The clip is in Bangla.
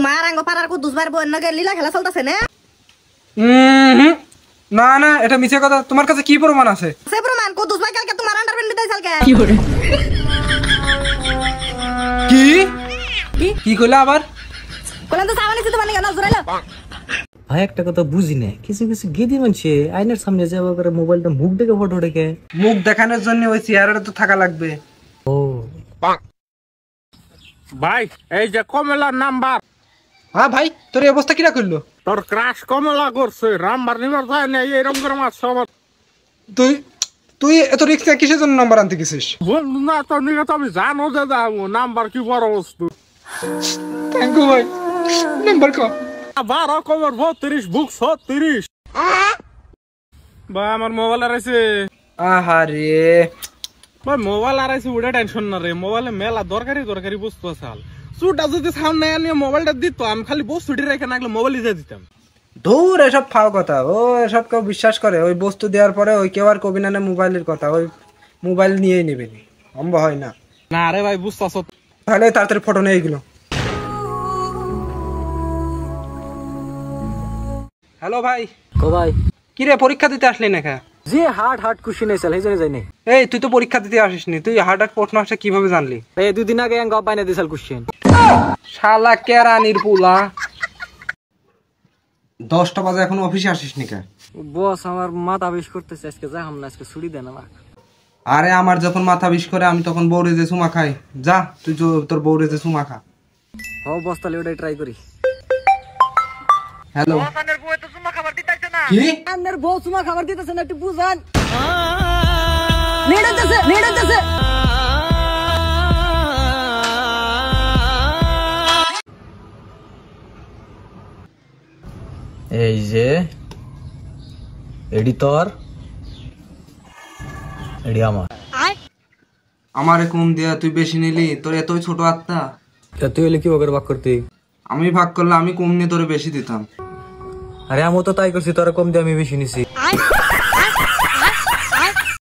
তোমার আঙ্গ পাড়ার কুদ্দুস ভাইয়ের বউয়ের নাকি লীলা খেলা চলতেছে না? না না, এটা মিছে কথা। তোমার কাছে কি প্রমাণ আছে? সে প্রমাণ কুদ্দুস ভাই কালকে তোমার আন্ডারপ্যান্ট দিতে কালকে। কি কি কি কইলা আবার? বলেন তো সামনে নিচে তোমার কেন জোরাইলো? ভাই একটা কথা বুঝি না, কিছু কিছু গেদি মানছে আয়নার সামনে যাওয়া করে মোবাইলটা মুখ দেখে ফটো দেখে। মুখ দেখানোর জন্য ওই চেহারাটা তো থাকা লাগবে। ও ভাই এই যে কমলার নাম্বার। হ্যাঁ ভাই, তোর এই অবস্থা কিরা করলো? তোর ক্রাশ কমলা করছে, নাম্বার নিবার যায় না, এরকম করে মারছে আমার। তুই তুই এত রিস্ক নিয়ে কিসের জন্য নাম্বার আনতে গেছিস? বন্ধু না তোর নিকে তো আমি জানো যে যাবো, নাম্বার কি বড় বস্তু। থ্যাংক ইউ ভাই। নাম্বার কো 12 কমর 32 বুক 36। ভাই আমার মোবাইল হারাইছে। আহারে ভাই মোবাইল হারাইছে, ওটা টেনশন না রে। মোবাইলে মেলা দরকারি দরকারি বস্তু আছে। চুটা যদি সামনে আনিয়ে মোবাইলটা দিত, আমি খালি বস্তুটি রেখে নাগলে মোবাইল দিয়ে দিতাম। দূর এসব ফাও কথা। ও এসব কেউ বিশ্বাস করে? ওই বস্তু দেওয়ার পরে ওই কেউ আর কবি না মোবাইলের কথা। ওই মোবাইল নিয়েই নেবে, সম্ভব হয় না। না রে ভাই, বুঝতেছ? তাহলে তাড়াতাড়ি ফটো নিয়ে এগুলো। হ্যালো ভাই। কো ভাই কি রে, পরীক্ষা দিতে আসলি না? যে হার্ড হার্ড কোশ্চেন এসেল এই জন্য যাইনি। এই তুই তো পরীক্ষা দিতে আসিসনি, তুই হার্ড হার্ড প্রশ্ন আসে কিভাবে জানলি? এই দুদিন আগে এঙ্গ বাইনা দিছাল কোশ্চেন। শালা কেরানির পুলা। 10টা বাজে এখন অফিসে আসিসনি কে? বস আমার মাথা বিষ করতেছে, আজকে যাহাম না, আজকে ছুটি দেন আমার। আরে আমার যখন মাথা বিষ করে আমি তখন বউরে যে চুমা খাই। যা তুই তোর বউরে যে চুমা খা। হ বস, তাহলে ওটাই ট্রাই করি। হ্যালো। আপনার বউ তো চুমা খাবার দিতেছে না। কি? আপনার বউ চুমা খাবার দিতেছে না, একটু বুঝান। নেড়েতেছে। এই যে এডিটর, এডি আমার। আমারে কম দিয়া তুই বেশি নিলি? তোর এতই ছোট আত্মা। তুই হলে কি বকের ভাগ করতি? আমি ভাগ করলে আমি কম নিয়ে তোরে বেশি দিতাম। আরে আমি তো তাই করছি, তোরা কম দিয়ে আমি বেশি নিছি।